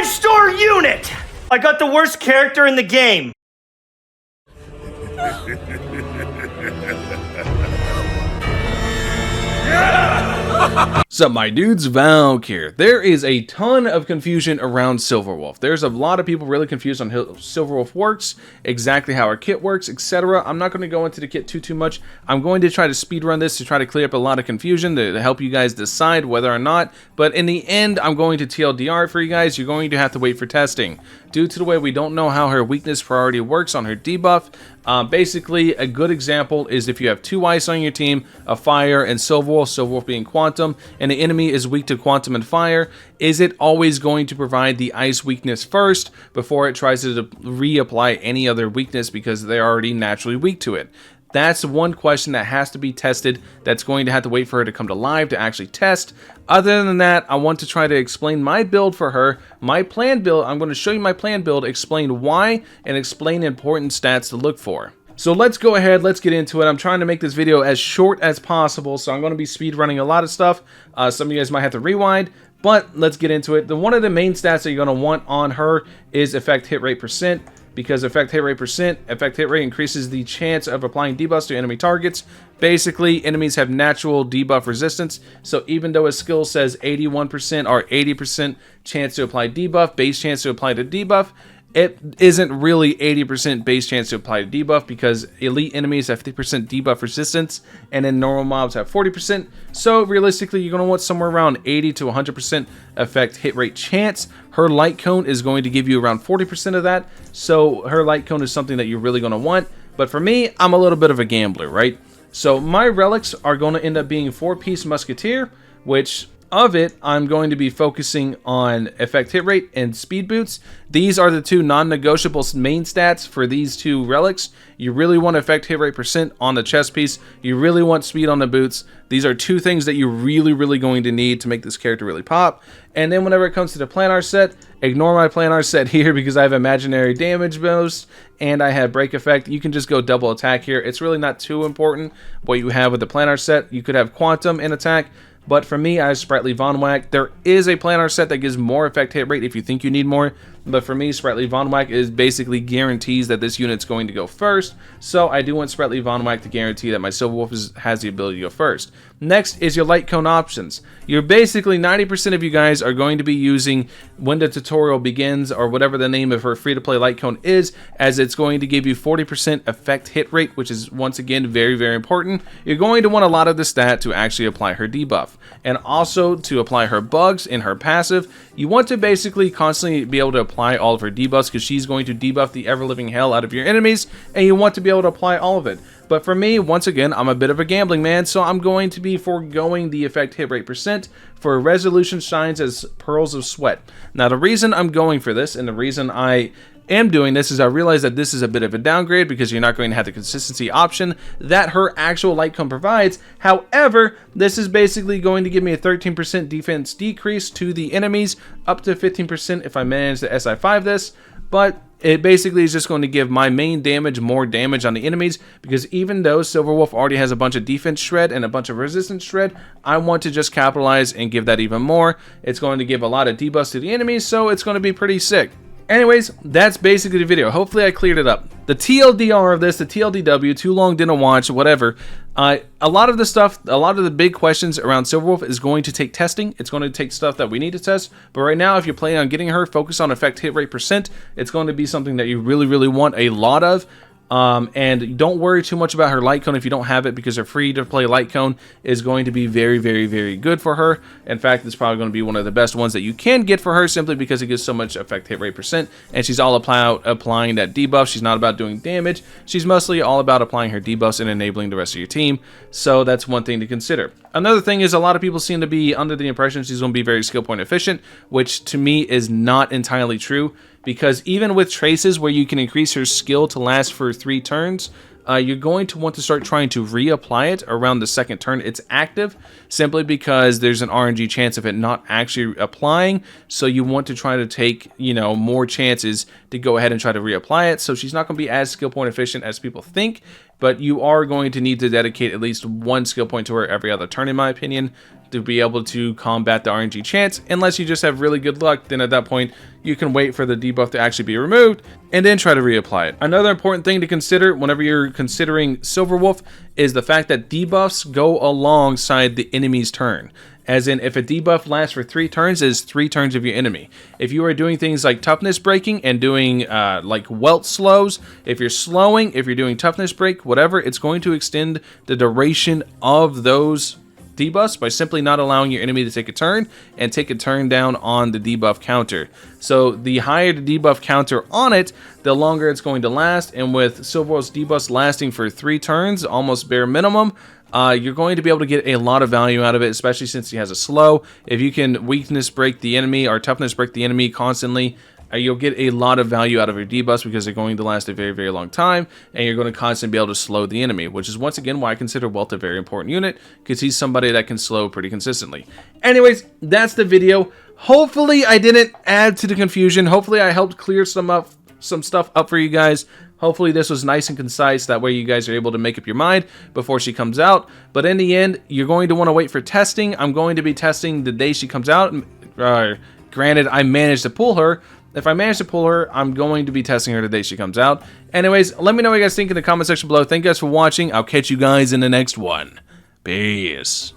Five-star unit! I got the worst character in the game. Sup my dudes, Valkyrja. There is a ton of confusion around Silverwolf. There's a lot of people really confused on how Silverwolf works, exactly how her kit works, etc. I'm not going to go into the kit too much. I'm going to try to speedrun this to try to clear up a lot of confusion to help you guys decide whether or not. But in the end, I'm going to TLDR for you guys. You're going to have to wait for testing. Due to the way we don't know how her weakness priority works on her debuff, basically a good example is if you have two ice on your team, a fire and Silverwolf being quantum, and the enemy is weak to quantum and fire, is it always going to provide the ice weakness first before it tries to reapply any other weakness because they're already naturally weak to it? That's one question that has to be tested. That's going to have to wait for her to come to live to actually test. Other than that, I want to try to explain my build for her, my plan build. I'm going to show you my plan build, explain why, and explain important stats to look for. So let's go ahead, let's get into it. I'm trying to make this video as short as possible, so I'm going to be speed running a lot of stuff. Some of you guys might have to rewind, but let's get into it. One of the main stats that you're going to want on her is effect hit rate percent. Because effect hit rate increases the chance of applying debuffs to enemy targets. Basically, enemies have natural debuff resistance, so even though a skill says 81% or 80% chance to apply debuff, base chance to apply the debuff, it isn't really 80% base chance to apply the debuff because elite enemies have 50% debuff resistance and then normal mobs have 40%. So realistically, you're going to want somewhere around 80 to 100% effect hit rate chance. Her light cone is going to give you around 40% of that. So her light cone is something that you're really going to want. But for me, I'm a little bit of a gambler, right? So my relics are going to end up being 4-piece musketeer, which of it, I'm going to be focusing on effect hit rate and speed boots. These are the two non-negotiable main stats for these two relics. You really want effect hit rate percent on the chest piece. You really want speed on the boots. These are two things that you're really going to need to make this character really pop. And then whenever it comes to the planar set, ignore my planar set here because I have imaginary damage boost and I have break effect. You can just go double attack here. It's really not too important what you have with the planar set. You could have quantum in attack. But for me, I have Sprightly Von Whack. There is a planar set that gives more effect hit rate if you think you need more. But for me, Sprightly Von Whack is basically guarantees that this unit's going to go first. So I do want Sprightly Von Whack to guarantee that my Silverwolf has the ability to go first. Next is your light cone options. You're basically 90% of you guys are going to be using when the tutorial begins or whatever the name of her free-to-play light cone is, as it's going to give you 40% effect hit rate, which is once again very important. You're going to want a lot of the stat to actually apply her debuff and also to apply her bugs in her passive. You want to basically constantly be able to apply all of her debuffs because she's going to debuff the ever-living hell out of your enemies, and you want to be able to apply all of it. But for me, once again, I'm a bit of a gambling man, so I'm going to be foregoing the effect hit rate percent for Resolution Shines as Pearls of Sweat. Now, the reason I'm going for this and the reason I am doing this is I realize that this is a bit of a downgrade because you're not going to have the consistency option that her actual light cone provides. However, this is basically going to give me a 13% defense decrease to the enemies, up to 15% if I manage to SI5 this, but it basically is just going to give my main damage more damage on the enemies because even though Silverwolf already has a bunch of defense shred and a bunch of resistance shred, I want to just capitalize and give that even more. It's going to give a lot of debuffs to the enemies, so it's going to be pretty sick. Anyways, that's basically the video. Hopefully I cleared it up. The TLDR of this, the TLDW, too long didn't watch, whatever. A lot of the stuff, a lot of the big questions around Silverwolf is going to take testing. It's going to take stuff that we need to test. But right now, if you're planning on getting her, focus on effect hit rate percent. It's going to be something that you really want a lot of. And don't worry too much about her light cone if you don't have it, because her free to play light cone is going to be very good for her. In fact, it's probably going to be one of the best ones that you can get for her simply because it gives so much effect hit rate percent, and she's all about applying that debuff. She's not about doing damage. She's mostly all about applying her debuffs and enabling the rest of your team. So that's one thing to consider. Another thing is a lot of people seem to be under the impression she's going to be very skill point efficient, which to me is not entirely true. Because even with traces where you can increase her skill to last for 3 turns, you're going to want to start trying to reapply it around the second turn it's active, simply because there's an RNG chance of it not actually applying. So you want to try to take, more chances to go ahead and try to reapply it. So she's not going to be as skill point efficient as people think. but you are going to need to dedicate at least one skill point to her every other turn, in my opinion, to be able to combat the RNG chance. Unless you just have really good luck, then at that point you can wait for the debuff to actually be removed and then try to reapply it. Another important thing to consider whenever you're considering Silverwolf is the fact that debuffs go alongside the enemy's turn. As in, if a debuff lasts for 3 turns, it is 3 turns of your enemy. If you are doing things like toughness breaking and doing like welt slows, if you're slowing, if you're doing toughness break, whatever, it's going to extend the duration of those debuffs by simply not allowing your enemy to take a turn and take a turn down on the debuff counter. So the higher the debuff counter on it, the longer it's going to last. And with Silverwolf's debuffs lasting for 3 turns, almost bare minimum, you're going to be able to get a lot of value out of it, especially since he has a slow. If you can weakness break the enemy or toughness break the enemy constantly, you'll get a lot of value out of your debuffs because they're going to last a very, very long time, and you're going to constantly be able to slow the enemy, which is once again why I consider Welt a very important unit, because he's somebody that can slow pretty consistently. Anyways, that's the video. Hopefully I didn't add to the confusion. Hopefully I helped clear some stuff up for you guys. Hopefully this was nice and concise, that way you guys are able to make up your mind before she comes out. But in the end, you're going to want to wait for testing. I'm going to be testing the day she comes out. Granted, I managed to pull her. If I manage to pull her, I'm going to be testing her the day she comes out. Anyways, let me know what you guys think in the comment section below. Thank you guys for watching. I'll catch you guys in the next one. Peace.